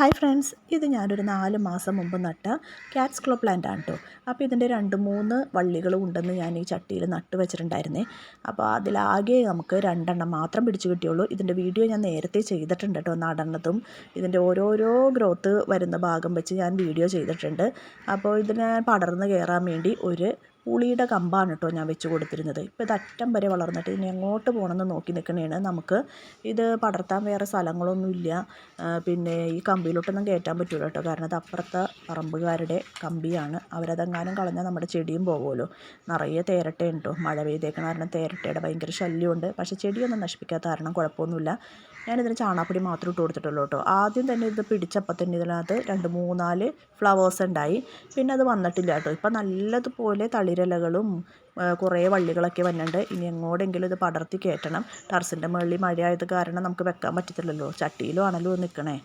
Hi friends, ഇത് ഞാനൊരു 4 മാസം മുമ്പ് നട്ട ക്യാറ്റ്സ് ക്ലോ പ്ലാന്റ് ആണ് കേട്ടോ. അപ്പോൾ ഇതിൻ്റെ 2-3 വള്ളികൾ ഉണ്ടെന്ന് ഞാൻ ഈ ചട്ടിയിൽ നട്ട് വെച്ചിട്ടുണ്ടായിരുന്നേ. അപ്പോൾ അതിലാകെ നമുക്ക് 2 എണ്ണം മാത്രം പിടിച്ച് കിട്ടിയുള്ളൂ. ഇതിൻ്റെ വീഡിയോ ഞാൻ നേരത്തെ ചെയ്തിട്ടുണ്ട് കേട്ടോ, നടന്നതും ഇതിൻ്റെ ഓരോരോ ഗ്രോത്ത് വരുന്ന ഭാഗം വെച്ച് ഞാൻ വീഡിയോ ചെയ്തിട്ടുണ്ട്. അപ്പോൾ ഇതിനെ പടർന്ന് കയറാൻ വേണ്ടി ഒരു പുളിയുടെ കമ്പാണ് കേട്ടോ ഞാൻ വെച്ച് കൊടുത്തിരുന്നത്. ഇപ്പോൾ ഇത് അറ്റം വരെ വളർന്നിട്ട് ഇനി എങ്ങോട്ട് പോകണമെന്ന് നോക്കി നിൽക്കണേണ്. നമുക്ക് ഇത് പടർത്താൻ വേറെ സ്ഥലങ്ങളൊന്നുമില്ല. പിന്നെ ഈ കമ്പിയിലോട്ടൊന്നും കയറ്റാൻ പറ്റില്ല കേട്ടോ, കാരണം അത് അപ്പുറത്തെ പറമ്പുകാരുടെ കമ്പിയാണ്. അവരതെങ്ങാനും കളഞ്ഞാൽ നമ്മുടെ ചെടിയും പോകുമല്ലോ. നിറയെ തേരട്ടയാണ് കേട്ടോ, മഴ പെയ്തേക്കണ കാരണം തേരട്ടയുടെ ഭയങ്കര ശല്യമുണ്ട്. പക്ഷേ ചെടിയൊന്നും നശിപ്പിക്കാത്ത കാരണം കുഴപ്പമൊന്നുമില്ല. ഞാനിതിന് ചാണകപ്പൊടി മാത്രം ഇട്ട് കൊടുത്തിട്ടുള്ളൂ കേട്ടോ. ആദ്യം തന്നെ ഇത് പിടിച്ചപ്പോൾ തന്നെ ഇതിനകത്ത് 2-3-4 ഫ്ലവേഴ്സ് ഉണ്ടായി. പിന്നെ അത് വന്നിട്ടില്ല കേട്ടോ. ഇപ്പം നല്ലതുപോലെ തളിരിലകളും കുറേ വള്ളികളൊക്കെ വന്നിട്ടുണ്ട്. ഇനി എങ്ങോടെങ്കിലും ഇത് പടർത്തി കയറ്റണം. ടെറസിൻ്റെ മുകളിൽ മഴയായത് കാരണം നമുക്ക് വെക്കാൻ പറ്റത്തില്ലല്ലോ, ചട്ടിയിലും ആണല്ലോ നിൽക്കണേ.